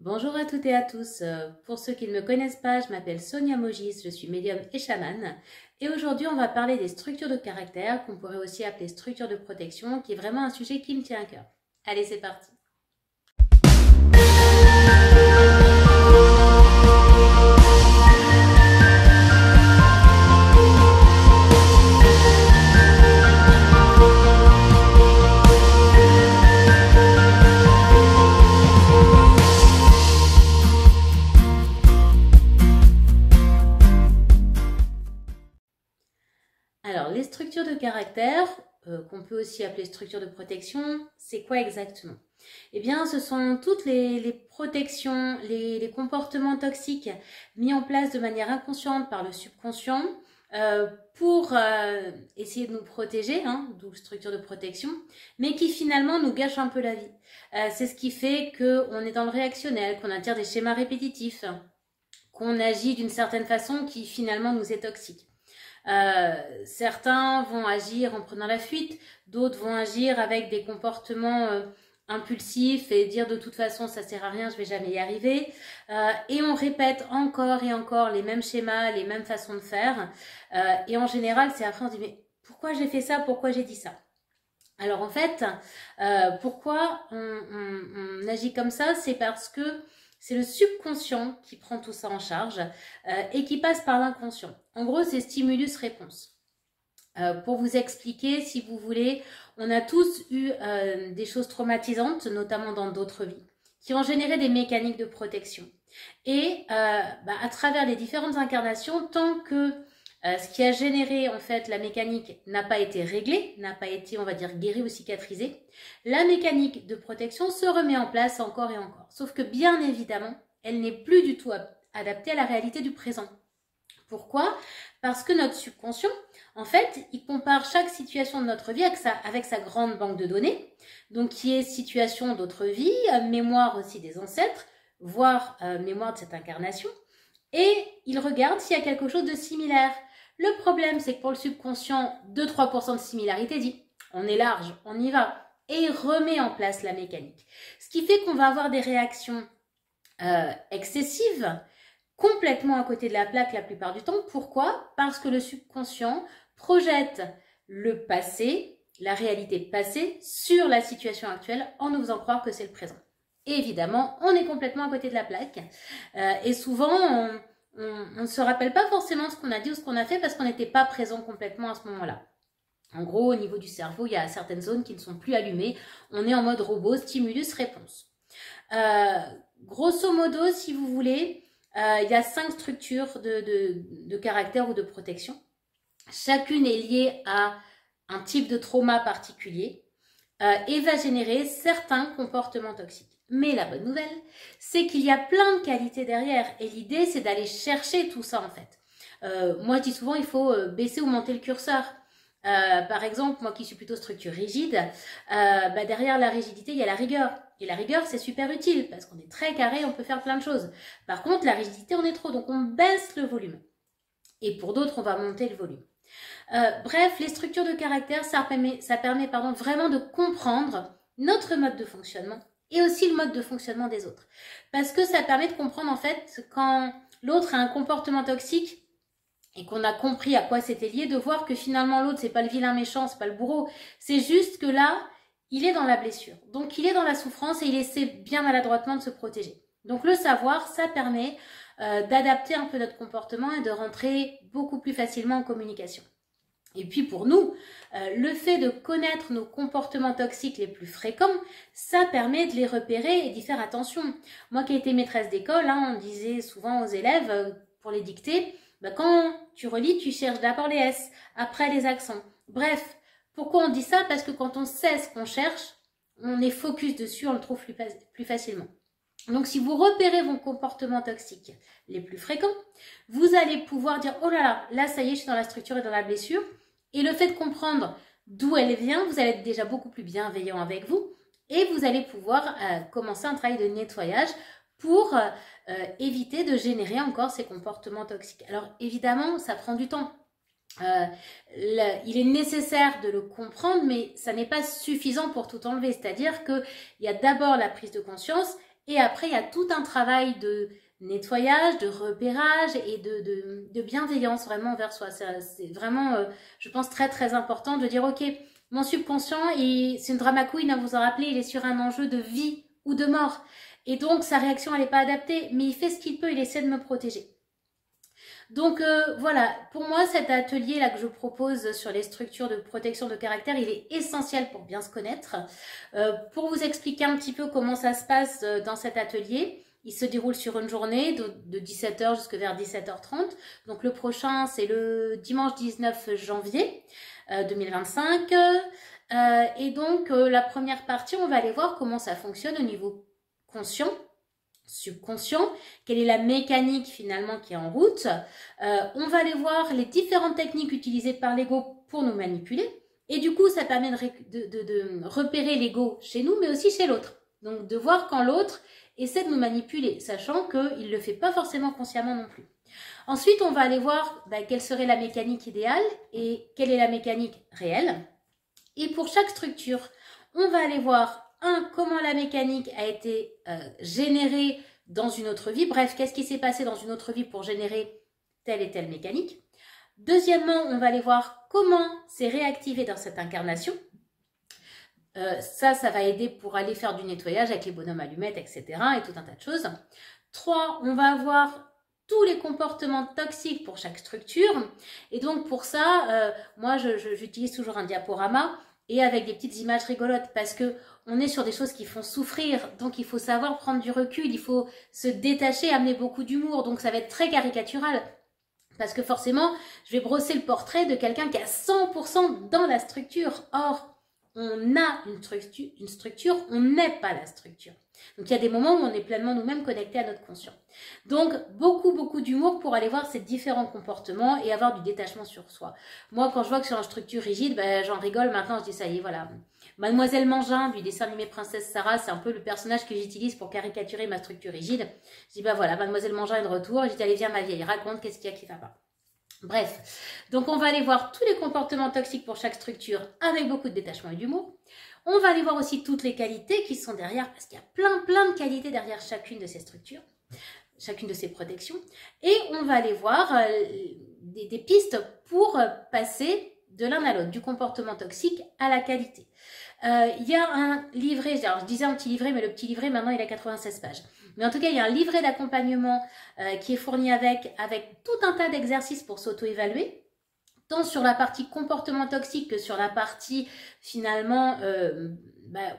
Bonjour à toutes et à tous. Pour ceux qui ne me connaissent pas, je m'appelle Sonia Mogis, je suis médium et chamane. Et aujourd'hui, on va parler des structures de caractère, qu'on pourrait aussi appeler structures de protection, qui est vraiment un sujet qui me tient à cœur. Allez, c'est parti. Alors, les structures de caractère, qu'on peut aussi appeler structures de protection, c'est quoi exactement? Eh bien, ce sont toutes les protections, les comportements toxiques mis en place de manière inconsciente par le subconscient pour essayer de nous protéger, d'où structure de protection, mais qui finalement nous gâchent un peu la vie. C'est ce qui fait qu'on est dans le réactionnel, qu'on attire des schémas répétitifs, qu'on agit d'une certaine façon qui finalement nous est toxique. Certains vont agir en prenant la fuite, d'autres vont agir avec des comportements impulsifs et dire de toute façon ça sert à rien, je vais jamais y arriver. Et on répète encore et encore les mêmes schémas, les mêmes façons de faire. Et en général, c'est après on se dit mais pourquoi j'ai fait ça, pourquoi j'ai dit ça? Alors en fait, pourquoi on agit comme ça? C'est parce que c'est le subconscient qui prend tout ça en charge et qui passe par l'inconscient. En gros, c'est stimulus-réponse. Pour vous expliquer, si vous voulez, on a tous eu des choses traumatisantes, notamment dans d'autres vies, qui ont généré des mécaniques de protection. Et à travers les différentes incarnations, tant que ce qui a généré en fait la mécanique n'a pas été réglé, n'a pas été, on va dire, guéri ou cicatrisé, la mécanique de protection se remet en place encore et encore. Sauf que bien évidemment, elle n'est plus du tout adaptée à la réalité du présent. Pourquoi? Parce que notre subconscient, en fait, il compare chaque situation de notre vie avec sa grande banque de données, donc qui est situation d'autres vies, mémoire aussi des ancêtres, voire mémoire de cette incarnation, et il regarde s'il y a quelque chose de similaire. Le problème, c'est que pour le subconscient, 2-3% de similarité dit on est large, on y va, et il remet en place la mécanique. Ce qui fait qu'on va avoir des réactions excessives, complètement à côté de la plaque la plupart du temps. Pourquoi? Parce que le subconscient projette le passé, la réalité passée, sur la situation actuelle en nous faisant croire que c'est le présent. Et évidemment, on est complètement à côté de la plaque. Et souvent, on ne se rappelle pas forcément ce qu'on a dit ou ce qu'on a fait parce qu'on n'était pas présent complètement à ce moment-là. En gros, au niveau du cerveau, il y a certaines zones qui ne sont plus allumées. On est en mode robot, stimulus-réponse. Grosso modo, si vous voulez, il y a 5 structures de caractère ou de protection. Chacune est liée à un type de trauma particulier et va générer certains comportements toxiques. Mais la bonne nouvelle, c'est qu'il y a plein de qualités derrière. Et l'idée, c'est d'aller chercher tout ça, en fait. Moi, je dis souvent, il faut baisser ou monter le curseur. Par exemple, moi qui suis plutôt structure rigide, derrière la rigidité, il y a la rigueur. Et la rigueur, c'est super utile parce qu'on est très carré, on peut faire plein de choses. Par contre, la rigidité, on est trop, donc on baisse le volume. Et pour d'autres, on va monter le volume. Bref, les structures de caractère, ça permet vraiment de comprendre notre mode de fonctionnement et aussi le mode de fonctionnement des autres. Parce que ça permet de comprendre en fait quand l'autre a un comportement toxique et qu'on a compris à quoi c'était lié, de voir que finalement l'autre, c'est pas le vilain méchant, c'est pas le bourreau, c'est juste que là, il est dans la blessure. Donc il est dans la souffrance et il essaie bien maladroitement de se protéger. Donc le savoir, ça permet d'adapter un peu notre comportement et de rentrer beaucoup plus facilement en communication. Et puis pour nous, le fait de connaître nos comportements toxiques les plus fréquents, ça permet de les repérer et d'y faire attention. Moi qui ai été maîtresse d'école, on disait souvent aux élèves, pour les dicter, quand tu relis, tu cherches d'abord les S, après les accents. Bref, pourquoi on dit ça? Parce que quand on sait ce qu'on cherche, on est focus dessus, on le trouve plus facilement. Donc, si vous repérez vos comportements toxiques les plus fréquents, vous allez pouvoir dire « Oh là là, là, ça y est, je suis dans la structure et dans la blessure. » Et le fait de comprendre d'où elle vient, vous allez être déjà beaucoup plus bienveillant avec vous et vous allez pouvoir commencer un travail de nettoyage pour éviter de générer encore ces comportements toxiques. Alors, évidemment, ça prend du temps. Il est nécessaire de le comprendre, mais ça n'est pas suffisant pour tout enlever. C'est-à-dire qu'il y a d'abord la prise de conscience Et après, il y a tout un travail de nettoyage, de repérage et de bienveillance vraiment envers soi. C'est vraiment, je pense, très très important de dire, ok, mon subconscient, c'est une drama queen, vous en rappelez, il est sur un enjeu de vie ou de mort. Et donc, sa réaction, elle n'est pas adaptée, mais il fait ce qu'il peut, il essaie de me protéger. Donc voilà, pour moi cet atelier là que je propose sur les structures de protection de caractère, il est essentiel pour bien se connaître. Pour vous expliquer un petit peu comment ça se passe dans cet atelier, il se déroule sur une journée de 17h jusqu'à vers 17h30. Donc le prochain c'est le dimanche 19 janvier 2025. Et donc la première partie, on va aller voir comment ça fonctionne au niveau conscient, subconscient, quelle est la mécanique finalement qui est en route. On va aller voir les différentes techniques utilisées par l'ego pour nous manipuler. Et du coup, ça permet de repérer l'ego chez nous, mais aussi chez l'autre. Donc, de voir quand l'autre essaie de nous manipuler, sachant qu'il ne le fait pas forcément consciemment non plus. Ensuite, on va aller voir quelle serait la mécanique idéale et quelle est la mécanique réelle. Et pour chaque structure, on va aller voir comment la mécanique a été générée dans une autre vie. Bref, qu'est-ce qui s'est passé dans une autre vie pour générer telle et telle mécanique. Deuxièmement, on va aller voir comment c'est réactivé dans cette incarnation. Ça va aider pour aller faire du nettoyage avec les bonhommes allumettes, etc. et tout un tas de choses. 3, on va avoir tous les comportements toxiques pour chaque structure. Et donc pour ça, moi j'utilise toujours un diaporama et avec des petites images rigolotes parce que on est sur des choses qui font souffrir, donc il faut savoir prendre du recul, il faut se détacher, amener beaucoup d'humour, donc ça va être très caricatural. Parce que forcément, je vais brosser le portrait de quelqu'un qui a 100% dans la structure. Or, on a une structure, on n'est pas la structure. Donc il y a des moments où on est pleinement nous-mêmes connectés à notre conscient. Donc beaucoup d'humour pour aller voir ces différents comportements et avoir du détachement sur soi. Moi quand je vois que sur une structure rigide, j'en rigole maintenant, je dis ça y est, voilà. Mademoiselle Mangin du dessin animé Princesse Sarah, c'est un peu le personnage que j'utilise pour caricaturer ma structure rigide. Je dis voilà, Mademoiselle Mangin est de retour, je dis allez viens ma vieille, raconte qu'est-ce qu'il y a qui va pas. Bref, donc on va aller voir tous les comportements toxiques pour chaque structure avec beaucoup de détachement et d'humour. On va aller voir aussi toutes les qualités qui sont derrière, parce qu'il y a plein de qualités derrière chacune de ces structures, chacune de ces protections. Et on va aller voir des pistes pour passer de l'un à l'autre, du comportement toxique à la qualité. Il y a un livret, alors je disais un petit livret, mais le petit livret maintenant il a 96 pages. Mais en tout cas, il y a un livret d'accompagnement qui est fourni avec tout un tas d'exercices pour s'auto-évaluer, tant sur la partie comportement toxique que sur la partie finalement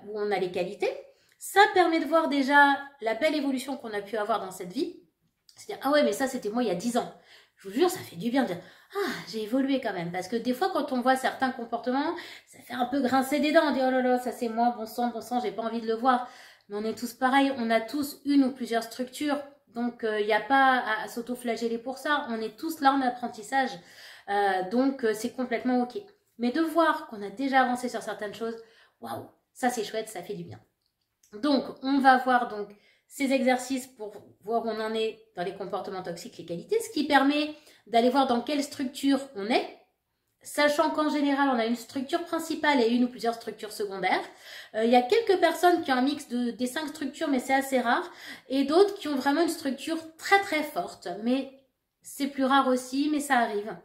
où on a les qualités. Ça permet de voir déjà la belle évolution qu'on a pu avoir dans cette vie. C'est-à-dire, ah ouais, mais ça c'était moi il y a 10 ans. Je vous jure, ça fait du bien de dire, ah, j'ai évolué quand même. Parce que des fois, quand on voit certains comportements, ça fait un peu grincer des dents. On dit, oh là là, ça c'est moi, bon sang, j'ai pas envie de le voir. Mais on est tous pareils, on a tous une ou plusieurs structures. Donc, il n'y a pas à s'auto-flageller pour ça. On est tous là en apprentissage. Donc, c'est complètement OK. Mais de voir qu'on a déjà avancé sur certaines choses, waouh, ça c'est chouette, ça fait du bien. Donc, on va voir donc ces exercices pour voir où on en est dans les comportements toxiques, les qualités, ce qui permet d'aller voir dans quelle structure on est, sachant qu'en général, on a une structure principale et une ou plusieurs structures secondaires. Il y a quelques personnes qui ont un mix des 5 structures, mais c'est assez rare, et d'autres qui ont vraiment une structure très forte, mais c'est plus rare aussi, mais ça arrive.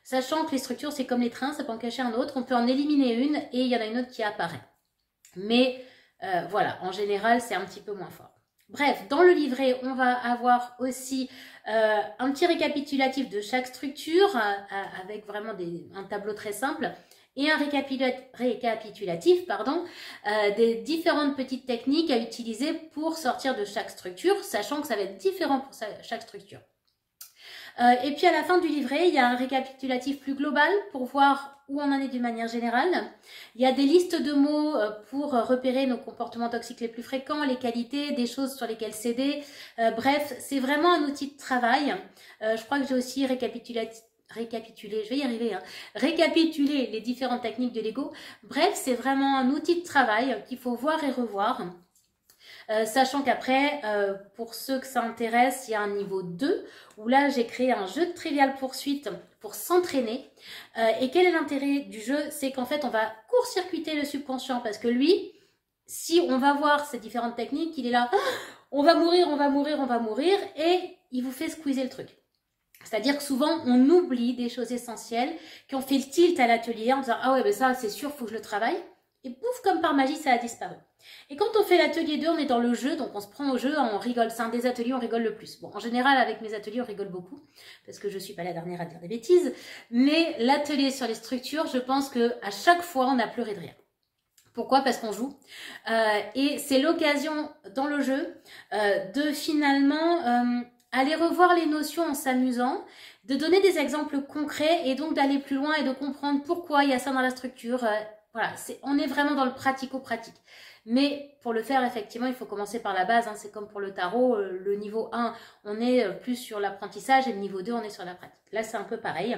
Sachant que les structures, c'est comme les trains, ça peut en cacher un autre, on peut en éliminer une et il y en a une autre qui apparaît. Mais voilà, en général, c'est un petit peu moins fort. Bref, dans le livret, on va avoir aussi un petit récapitulatif de chaque structure avec vraiment un tableau très simple et un récapitulatif des différentes petites techniques à utiliser pour sortir de chaque structure, sachant que ça va être différent pour chaque structure. Et puis à la fin du livret, il y a un récapitulatif plus global pour voir où on en est d'une manière générale. Il y a des listes de mots pour repérer nos comportements toxiques les plus fréquents, les qualités, des choses sur lesquelles s'aider. Bref, c'est vraiment un outil de travail. Je crois que j'ai aussi récapitulé, je vais y arriver, récapituler les différentes techniques de l'ego. Bref, c'est vraiment un outil de travail qu'il faut voir et revoir. Sachant qu'après, pour ceux que ça intéresse, il y a un niveau 2 où là j'ai créé un jeu de Trivial Poursuite pour s'entraîner. Et quel est l'intérêt du jeu? C'est qu'en fait on va court-circuiter le subconscient parce que lui, si on va voir ces différentes techniques, il est là, on va mourir, et il vous fait squeezer le truc. C'est-à-dire que souvent, on oublie des choses essentielles qui ont fait le tilt à l'atelier en disant « Ah ouais, ben ça, c'est sûr, faut que je le travaille. » Et pouf, comme par magie, ça a disparu. Et quand on fait l'atelier 2, on est dans le jeu, donc on se prend au jeu, on rigole. C'est un des ateliers où on rigole le plus. Bon, en général, avec mes ateliers, on rigole beaucoup, parce que je suis pas la dernière à dire des bêtises. Mais l'atelier sur les structures, je pense qu'à chaque fois, on a pleuré de rire. Pourquoi? Parce qu'on joue. Et c'est l'occasion, dans le jeu, de finalement aller revoir les notions en s'amusant, de donner des exemples concrets et donc d'aller plus loin et de comprendre pourquoi il y a ça dans la structure. Voilà, on est vraiment dans le pratico-pratique. Mais pour le faire, effectivement, il faut commencer par la base. Hein. C'est comme pour le tarot, le niveau 1, on est plus sur l'apprentissage et le niveau 2, on est sur la pratique. Là, c'est un peu pareil.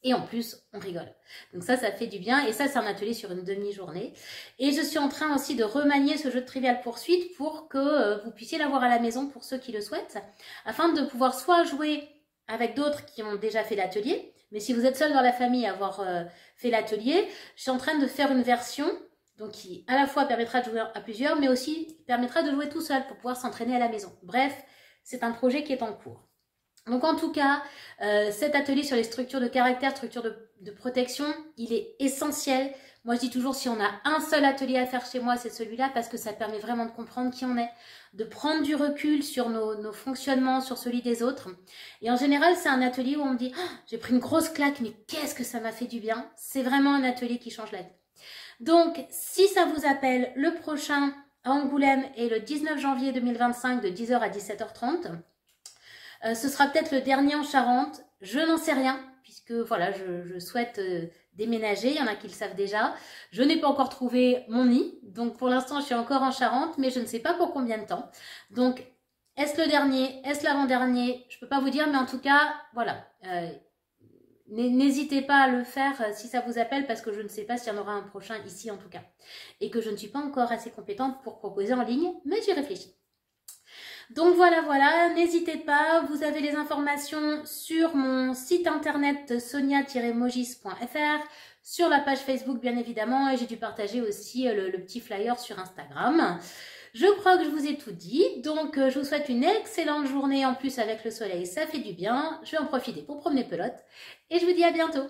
Et en plus, on rigole. Donc ça fait du bien. Et ça, c'est un atelier sur une demi-journée. Et je suis en train aussi de remanier ce jeu de Trivial Poursuite pour que vous puissiez l'avoir à la maison pour ceux qui le souhaitent, afin de pouvoir soit jouer avec d'autres qui ont déjà fait l'atelier, mais si vous êtes seul dans la famille à avoir fait l'atelier, je suis en train de faire une version donc qui à la fois permettra de jouer à plusieurs, mais aussi permettra de jouer tout seul pour pouvoir s'entraîner à la maison. Bref, c'est un projet qui est en cours. Donc en tout cas, cet atelier sur les structures de caractère, structures de protection, il est essentiel. Moi je dis toujours, si on a un seul atelier à faire chez moi, c'est celui-là, parce que ça permet vraiment de comprendre qui on est, de prendre du recul sur nos fonctionnements, sur celui des autres. Et en général, c'est un atelier où on me dit oh, « j'ai pris une grosse claque, mais qu'est-ce que ça m'a fait du bien ?» C'est vraiment un atelier qui change la vie. Donc, si ça vous appelle, le prochain à Angoulême est le 19 janvier 2025 de 10h à 17h30. Ce sera peut-être le dernier en Charente. Je n'en sais rien, puisque voilà, je souhaite déménager. Il y en a qui le savent déjà. Je n'ai pas encore trouvé mon nid. Donc pour l'instant, je suis encore en Charente, mais je ne sais pas pour combien de temps. Donc, est-ce le dernier? Est-ce l'avant-dernier? Je ne peux pas vous dire, mais en tout cas, voilà. N'hésitez pas à le faire si ça vous appelle, parce que je ne sais pas s'il y en aura un prochain ici en tout cas. Et que je ne suis pas encore assez compétente pour proposer en ligne, mais j'y réfléchis. Donc voilà, n'hésitez pas, vous avez les informations sur mon site internet sonia-mogis.fr, sur la page Facebook bien évidemment, et j'ai dû partager aussi le petit flyer sur Instagram. Je crois que je vous ai tout dit, donc je vous souhaite une excellente journée. En plus avec le soleil, ça fait du bien, je vais en profiter pour promener pelote, et je vous dis à bientôt.